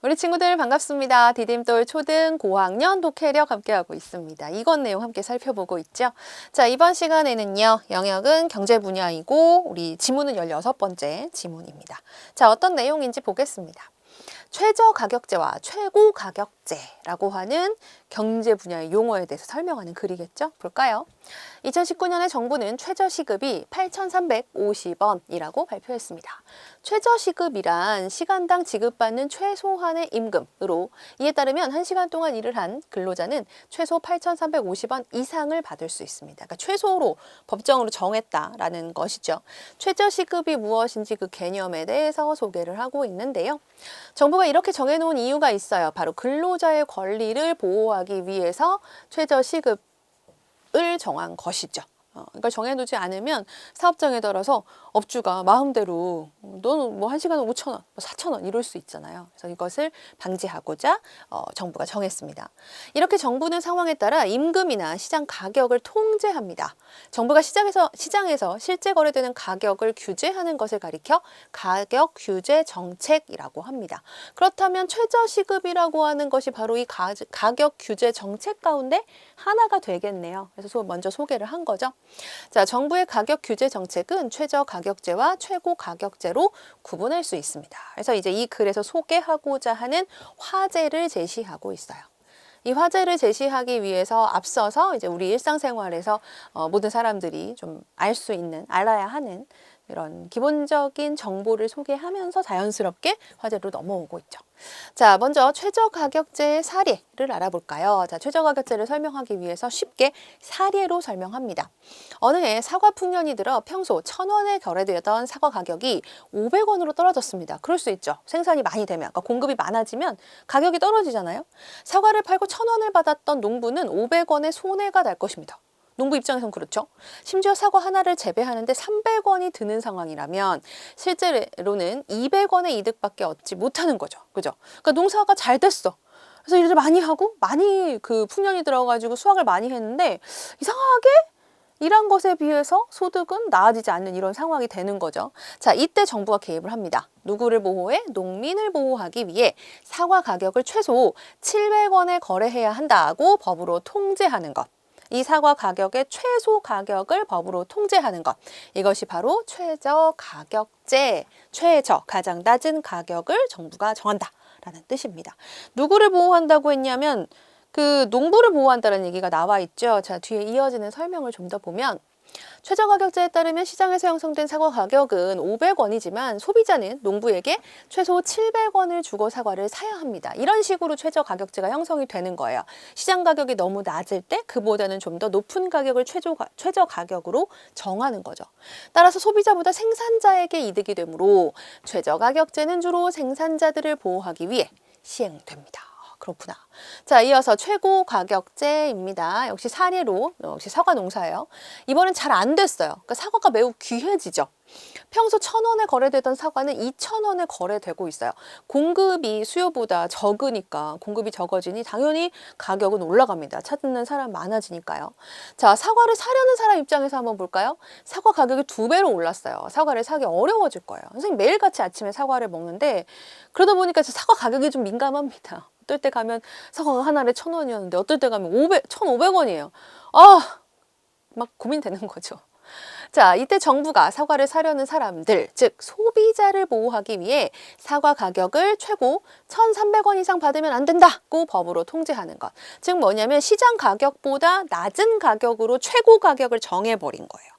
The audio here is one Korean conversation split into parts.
우리 친구들 반갑습니다. 디딤돌 초등 고학년 독해력 함께하고 있습니다. 이건 내용 함께 살펴보고 있죠. 자, 이번 시간에는요. 영역은 경제 분야이고 우리 지문은 16번째 지문입니다. 자, 어떤 내용인지 보겠습니다. 최저가격제와 최고가격제라고 하는 경제 분야의 용어에 대해서 설명하는 글이겠죠? 볼까요? 2019년에 정부는 최저시급이 8,350원이라고 발표했습니다. 최저시급이란 시간당 지급받는 최소한의 임금으로 이에 따르면 1시간 동안 일을 한 근로자는 최소 8,350원 이상을 받을 수 있습니다. 그러니까 최소로 법정으로 정했다라는 것이죠. 최저시급이 무엇인지 그 개념에 대해서 소개를 하고 있는데요. 정부가 이렇게 정해놓은 이유가 있어요. 바로 근로자의 권리를 보호하기 위해서 최저시급을 정한 것이죠. 이걸 정해놓지 않으면 사업장에 따라서 업주가 마음대로 너는 뭐 1시간에 5,000원, 4,000원 이럴 수 있잖아요. 그래서 이것을 방지하고자 정부가 정했습니다. 이렇게 정부는 상황에 따라 임금이나 시장 가격을 통제합니다. 정부가 시장에서 실제 거래되는 가격을 규제하는 것을 가리켜 가격 규제 정책이라고 합니다. 그렇다면 최저시급이라고 하는 것이 바로 이 가격 규제 정책 가운데 하나가 되겠네요. 그래서 먼저 소개를 한 거죠. 자, 정부의 가격 규제 정책은 최저가격제와 최고가격제로 구분할 수 있습니다. 그래서 이제 이 글에서 소개하고자 하는 화제를 제시하고 있어요. 이 화제를 제시하기 위해서 앞서서 이제 우리 일상생활에서 모든 사람들이 좀 알아야 하는 이런 기본적인 정보를 소개하면서 자연스럽게 화제로 넘어오고 있죠. 자, 먼저 최저가격제의 사례를 알아볼까요? 자, 최저가격제를 설명하기 위해서 쉽게 사례로 설명합니다. 어느 해 사과 풍년이 들어 평소 1,000원에 거래되던 사과 가격이 500원으로 떨어졌습니다. 그럴 수 있죠. 생산이 많이 되면, 그러니까 공급이 많아지면 가격이 떨어지잖아요. 사과를 팔고 1,000원을 받았던 농부는 500원의 손해가 날 것입니다. 농부 입장에선 그렇죠. 심지어 사과 하나를 재배하는데 300원이 드는 상황이라면 실제로는 200원의 이득밖에 얻지 못하는 거죠. 그죠? 그러니까 농사가 잘 됐어. 그래서 일을 많이 하고 많이 그 풍년이 들어가지고 수확을 많이 했는데 이상하게 일한 것에 비해서 소득은 나아지지 않는 이런 상황이 되는 거죠. 자, 이때 정부가 개입을 합니다. 누구를 보호해? 농민을 보호하기 위해 사과 가격을 최소 700원에 거래해야 한다고 법으로 통제하는 것. 이 사과 가격의 최소 가격을 법으로 통제하는 것. 이것이 바로 최저가격제, 가장 낮은 가격을 정부가 정한다라는 뜻입니다. 누구를 보호한다고 했냐면 그 농부를 보호한다는 얘기가 나와 있죠. 자, 뒤에 이어지는 설명을 좀 더 보면 최저가격제에 따르면 시장에서 형성된 사과 가격은 500원이지만 소비자는 농부에게 최소 700원을 주고 사과를 사야 합니다. 이런 식으로 최저가격제가 형성이 되는 거예요. 시장 가격이 너무 낮을 때 그보다는 좀 더 높은 가격을 최저가격으로 정하는 거죠. 따라서 소비자보다 생산자에게 이득이 되므로 최저가격제는 주로 생산자들을 보호하기 위해 시행됩니다. 그렇구나. 자, 이어서 최고가격제입니다. 역시 사례로, 역시 사과 농사예요. 이번엔 잘 안 됐어요. 그러니까 사과가 매우 귀해지죠. 평소 1,000원에 거래되던 사과는 2,000원에 거래되고 있어요. 공급이 수요보다 적으니까 공급이 적어지니 당연히 가격은 올라갑니다. 찾는 사람 많아지니까요. 자, 사과를 사려는 사람 입장에서 한번 볼까요? 사과 가격이 2배로 올랐어요. 사과를 사기 어려워질 거예요. 선생님 매일같이 아침에 사과를 먹는데 그러다 보니까 사과 가격이 좀 민감합니다. 어떨 때 가면 사과가 하나에 1,000원이었는데 어떨 때 가면 1,500원이에요. 막 고민되는 거죠. 자, 이때 정부가 사과를 사려는 사람들, 즉 소비자를 보호하기 위해 사과 가격을 최고 1,300원 이상 받으면 안 된다고 법으로 통제하는 것. 즉 뭐냐면 시장 가격보다 낮은 가격으로 최고 가격을 정해버린 거예요.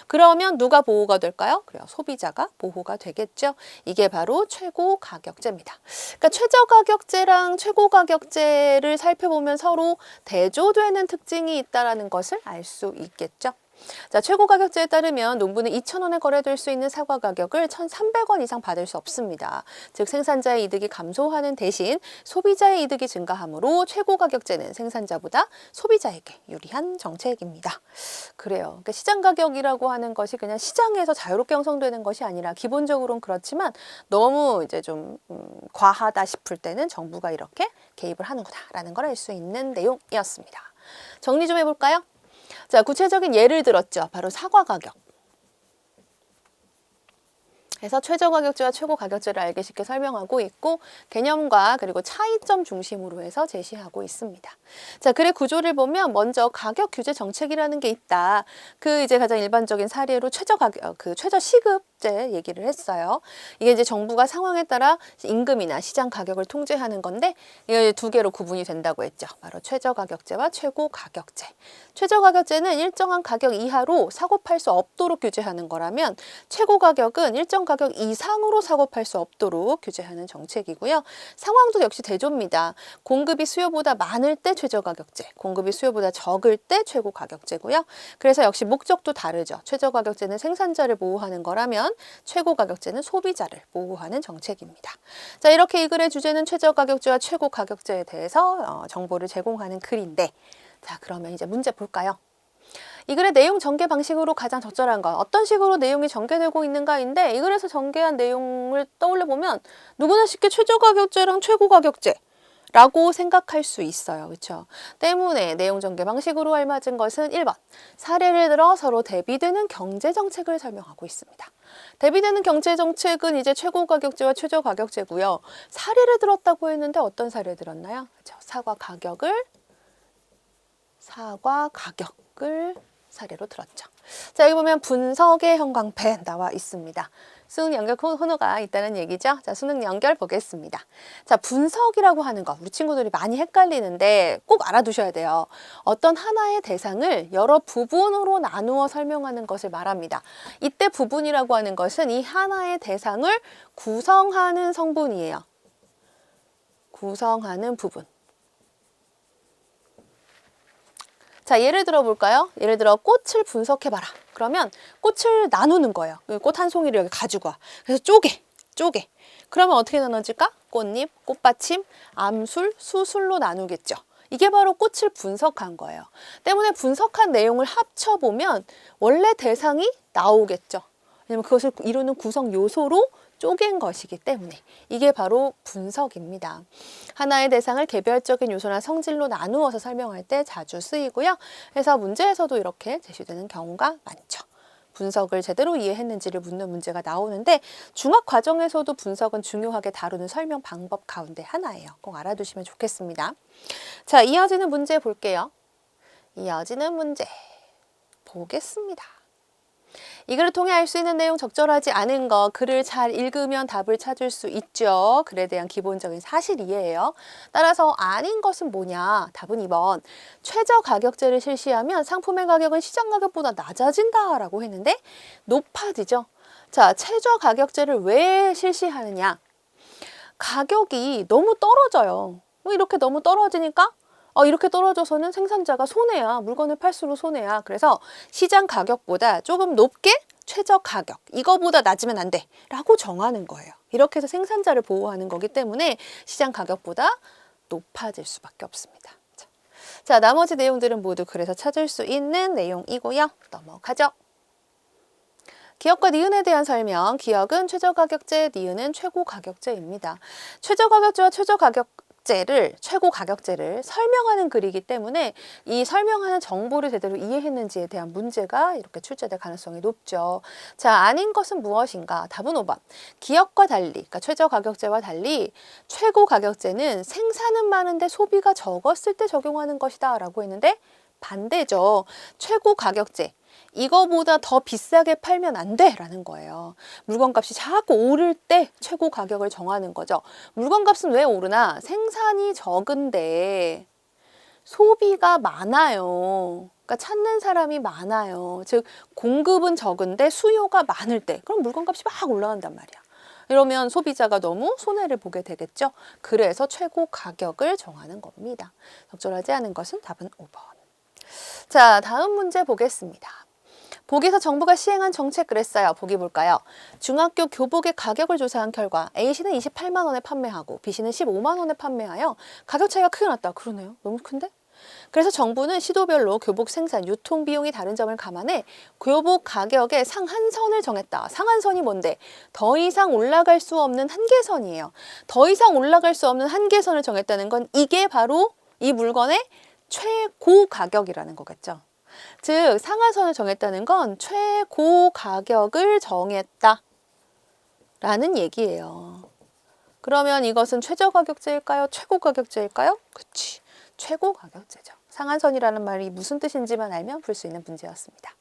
그러면 누가 보호가 될까요? 그래요. 소비자가 보호가 되겠죠. 이게 바로 최고가격제입니다. 그러니까 최저가격제랑 최고가격제를 살펴보면 서로 대조되는 특징이 있다는 것을 알 수 있겠죠. 자, 최고가격제에 따르면 농부는 2,000원에 거래될 수 있는 사과 가격을 1,300원 이상 받을 수 없습니다. 즉 생산자의 이득이 감소하는 대신 소비자의 이득이 증가하므로 최고가격제는 생산자보다 소비자에게 유리한 정책입니다. 그래요. 그러니까 시장 가격이라고 하는 것이 그냥 시장에서 자유롭게 형성되는 것이 아니라 기본적으로는 그렇지만 너무 이제 좀 과하다 싶을 때는 정부가 이렇게 개입을 하는구나라는 걸 알 수 있는 내용이었습니다. 정리 좀 해볼까요? 자, 구체적인 예를 들었죠. 바로 사과 가격. 그래서 최저가격제와 최고가격제를 알기 쉽게 설명하고 있고 개념과 그리고 차이점 중심으로 해서 제시하고 있습니다. 자, 글의 구조를 보면 먼저 가격 규제 정책이라는 게 있다. 그 이제 가장 일반적인 사례로 최저시급제 얘기를 했어요. 이게 이제 정부가 상황에 따라 임금이나 시장 가격을 통제하는 건데 이게 두 개로 구분이 된다고 했죠. 바로 최저가격제와 최고가격제. 최저가격제는 일정한 가격 이하로 사고 팔 수 없도록 규제하는 거라면 최고가격은 일정 가격 이상으로 사고 팔 수 없도록 규제하는 정책이고요. 상황도 역시 대조입니다. 공급이 수요보다 많을 때 최저가격제, 공급이 수요보다 적을 때 최고가격제고요. 그래서 역시 목적도 다르죠. 최저가격제는 생산자를 보호하는 거라면 최고가격제는 소비자를 보호하는 정책입니다. 자, 이렇게 이 글의 주제는 최저가격제와 최고가격제에 대해서 정보를 제공하는 글인데 자, 그러면 이제 문제 볼까요? 이 글의 내용 전개 방식으로 가장 적절한 건 어떤 식으로 내용이 전개되고 있는가인데 이 글에서 전개한 내용을 떠올려 보면 누구나 쉽게 최저가격제랑 최고가격제 라고 생각할 수 있어요. 그렇죠? 때문에 내용 전개 방식으로 알맞은 것은 1번. 사례를 들어 서로 대비되는 경제정책을 설명하고 있습니다. 대비되는 경제정책은 이제 최고가격제와 최저가격제고요. 사례를 들었다고 했는데 어떤 사례를 들었나요? 그렇죠? 사과 가격을 사례로 들었죠. 자, 여기 보면 분석의 형광펜 나와 있습니다. 수능 연결 코너가 있다는 얘기죠. 자, 수능 연결 보겠습니다. 자, 분석이라고 하는 거 우리 친구들이 많이 헷갈리는데 꼭 알아두셔야 돼요. 어떤 하나의 대상을 여러 부분으로 나누어 설명하는 것을 말합니다. 이때 부분이라고 하는 것은 이 하나의 대상을 구성하는 성분이에요. 구성하는 부분. 자, 예를 들어 볼까요? 예를 들어 꽃을 분석해봐라. 그러면 꽃을 나누는 거예요. 꽃 한 송이를 여기 가지고 와. 그래서 쪼개. 그러면 어떻게 나눠질까? 꽃잎, 꽃받침, 암술, 수술로 나누겠죠. 이게 바로 꽃을 분석한 거예요. 때문에 분석한 내용을 합쳐보면 원래 대상이 나오겠죠. 왜냐면 그것을 이루는 구성 요소로 쪼갠 것이기 때문에 이게 바로 분석입니다. 하나의 대상을 개별적인 요소나 성질로 나누어서 설명할 때 자주 쓰이고요. 그래서 문제에서도 이렇게 제시되는 경우가 많죠. 분석을 제대로 이해했는지를 묻는 문제가 나오는데 중학 과정에서도 분석은 중요하게 다루는 설명 방법 가운데 하나예요. 꼭 알아두시면 좋겠습니다. 자, 이어지는 문제 볼게요. 이어지는 문제 보겠습니다. 이 글을 통해 알 수 있는 내용 적절하지 않은 거 글을 잘 읽으면 답을 찾을 수 있죠. 글에 대한 기본적인 사실 이해예요. 따라서 아닌 것은 뭐냐? 답은 2번. 최저가격제를 실시하면 상품의 가격은 시장 가격보다 낮아진다 라고 했는데 높아지죠. 자, 최저가격제를 왜 실시하느냐? 가격이 너무 떨어져요. 이렇게 너무 떨어지니까 이렇게 떨어져서는 생산자가 손해야. 물건을 팔수록 손해야. 그래서 시장 가격보다 조금 높게 최저 가격, 이거보다 낮으면 안 돼 라고 정하는 거예요. 이렇게 해서 생산자를 보호하는 거기 때문에 시장 가격보다 높아질 수밖에 없습니다. 자, 나머지 내용들은 모두 그래서 찾을 수 있는 내용이고요. 넘어가죠. 기업과 니은에 대한 설명. 기업은 최저가격제, 니은은 최고가격제입니다. 최저가격제와 최고가격제를 설명하는 글이기 때문에 이 설명하는 정보를 제대로 이해했는지에 대한 문제가 이렇게 출제될 가능성이 높죠. 자, 아닌 것은 무엇인가? 답은 5번. 기업과 달리, 그러니까 최저가격제와 달리 최고가격제는 생산은 많은데 소비가 적었을 때 적용하는 것이다 라고 했는데 반대죠. 최고가격제. 이거보다 더 비싸게 팔면 안 돼 라는 거예요. 물건값이 자꾸 오를 때 최고 가격을 정하는 거죠. 물건값은 왜 오르나? 생산이 적은데 소비가 많아요. 그러니까 찾는 사람이 많아요. 즉 공급은 적은데 수요가 많을 때 그럼 물건값이 막 올라간단 말이야. 이러면 소비자가 너무 손해를 보게 되겠죠. 그래서 최고 가격을 정하는 겁니다. 적절하지 않은 것은 답은 5번. 자, 다음 문제 보겠습니다. 보기에서 정부가 시행한 정책 그랬어요. 보기 볼까요? 중학교 교복의 가격을 조사한 결과 A씨는 28만 원에 판매하고 B씨는 15만 원에 판매하여 가격 차이가 크게 났다. 그러네요. 너무 큰데? 그래서 정부는 시도별로 교복 생산, 유통 비용이 다른 점을 감안해 교복 가격의 상한선을 정했다. 상한선이 뭔데? 더 이상 올라갈 수 없는 한계선이에요. 더 이상 올라갈 수 없는 한계선을 정했다는 건 이게 바로 이 물건의 최고 가격이라는 거겠죠. 즉 상한선을 정했다는 건 최고 가격을 정했다. 라는 얘기예요. 그러면 이것은 최저가격제일까요? 최고가격제일까요? 그치, 최고가격제죠. 상한선이라는 말이 무슨 뜻인지만 알면 풀 수 있는 문제였습니다.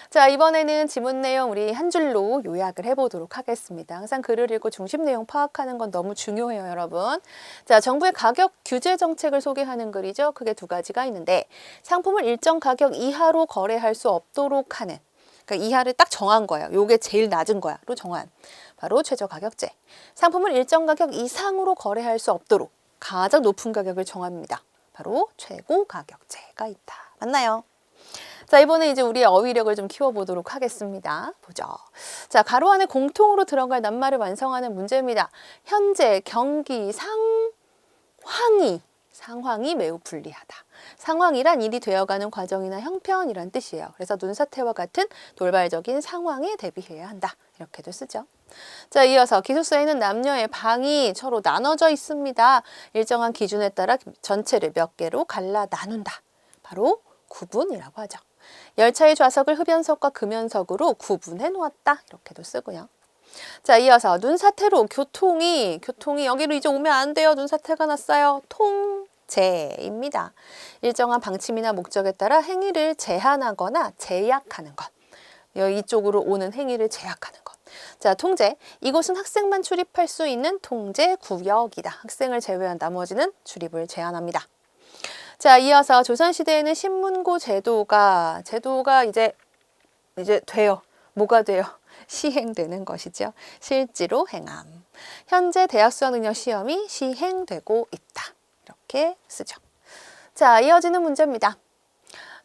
자, 이번에는 지문 내용 우리 한 줄로 요약을 해보도록 하겠습니다. 항상 글을 읽고 중심 내용 파악하는 건 너무 중요해요, 여러분. 자, 정부의 가격 규제 정책을 소개하는 글이죠. 크게 두 가지가 있는데, 상품을 일정 가격 이하로 거래할 수 없도록 하는, 그러니까 이하를 딱 정한 거예요. 요게 제일 낮은 거야로 정한, 바로 최저가격제. 상품을 일정 가격 이상으로 거래할 수 없도록 가장 높은 가격을 정합니다. 바로 최고가격제가 있다. 맞나요? 자, 이번에 이제 우리의 어휘력을 좀 키워보도록 하겠습니다. 보죠. 자, 가로 안에 공통으로 들어갈 낱말을 완성하는 문제입니다. 현재, 경기, 상황이 매우 불리하다. 상황이란 일이 되어가는 과정이나 형편이란 뜻이에요. 그래서 눈사태와 같은 돌발적인 상황에 대비해야 한다. 이렇게도 쓰죠. 자, 이어서 기술서에는 남녀의 방이 서로 나눠져 있습니다. 일정한 기준에 따라 전체를 몇 개로 갈라 나눈다. 바로 구분이라고 하죠. 열차의 좌석을 흡연석과 금연석으로 구분해 놓았다. 이렇게도 쓰고요. 자, 이어서 눈사태로 교통이 여기로 이제 오면 안 돼요. 눈사태가 났어요. 통제입니다. 일정한 방침이나 목적에 따라 행위를 제한하거나 제약하는 것. 이쪽으로 오는 행위를 제약하는 것. 자, 통제. 이곳은 학생만 출입할 수 있는 통제 구역이다. 학생을 제외한 나머지는 출입을 제한합니다. 자, 이어서 조선시대에는 신문고 제도가 이제 돼요. 뭐가 돼요? 시행되는 것이죠. 실제로 행함. 현재 대학 수학 능력 시험이 시행되고 있다. 이렇게 쓰죠. 자, 이어지는 문제입니다.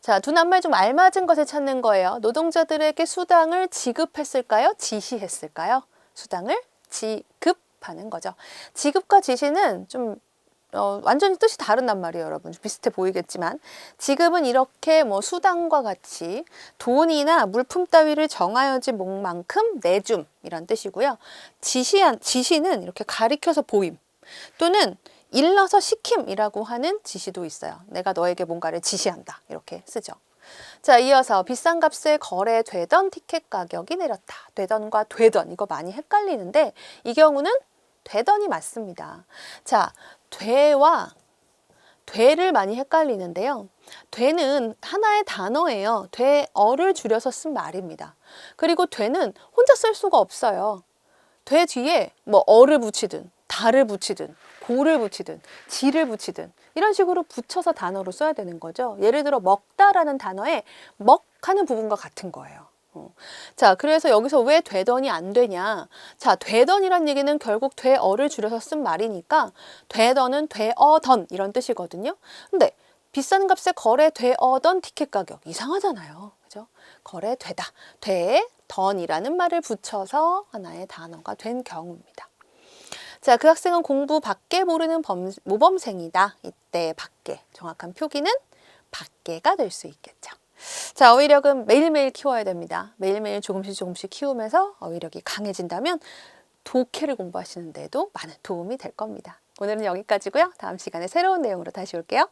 자, 두 낱말 좀 알맞은 것을 찾는 거예요. 노동자들에게 수당을 지급했을까요? 지시했을까요? 수당을 지급하는 거죠. 지급과 지시는 좀 완전히 뜻이 다른 말이에요, 여러분. 비슷해 보이겠지만 지급은 이렇게 뭐 수당과 같이 돈이나 물품 따위를 정하여진 목만큼 내줌 이란 뜻이고요. 지시는 이렇게 가리켜서 보임 또는 일러서 시킴이라고 하는 지시도 있어요. 내가 너에게 뭔가를 지시한다 이렇게 쓰죠. 자, 이어서 비싼 값에 거래되던 티켓 가격이 내렸다. 되던과 되던 이거 많이 헷갈리는데 이 경우는 되던이 맞습니다. 자, 되를 많이 헷갈리는데요. 되는 하나의 단어예요. 되어를 줄여서 쓴 말입니다. 그리고 되는 혼자 쓸 수가 없어요. 되 뒤에 뭐 어를 붙이든 다를 붙이든 고를 붙이든 지를 붙이든 이런 식으로 붙여서 단어로 써야 되는 거죠. 예를 들어 먹다라는 단어에 먹 하는 부분과 같은 거예요. 자, 그래서 여기서 왜 되던이 안 되냐? 자, 되던이란 얘기는 결국 되어를 줄여서 쓴 말이니까 되던은 되어던 이런 뜻이거든요. 근데 비싼 값에 거래되어던 티켓 가격 이상하잖아요. 그죠? 거래되다. 되던이라는 말을 붙여서 하나의 단어가 된 경우입니다. 자, 그 학생은 공부 밖에 모르는 모범생이다. 이때 밖에 정확한 표기는 밖에가 될 수 있겠죠. 자, 어휘력은 매일매일 키워야 됩니다. 매일매일 조금씩 키우면서 어휘력이 강해진다면 독해를 공부하시는 데도 많은 도움이 될 겁니다. 오늘은 여기까지고요. 다음 시간에 새로운 내용으로 다시 올게요.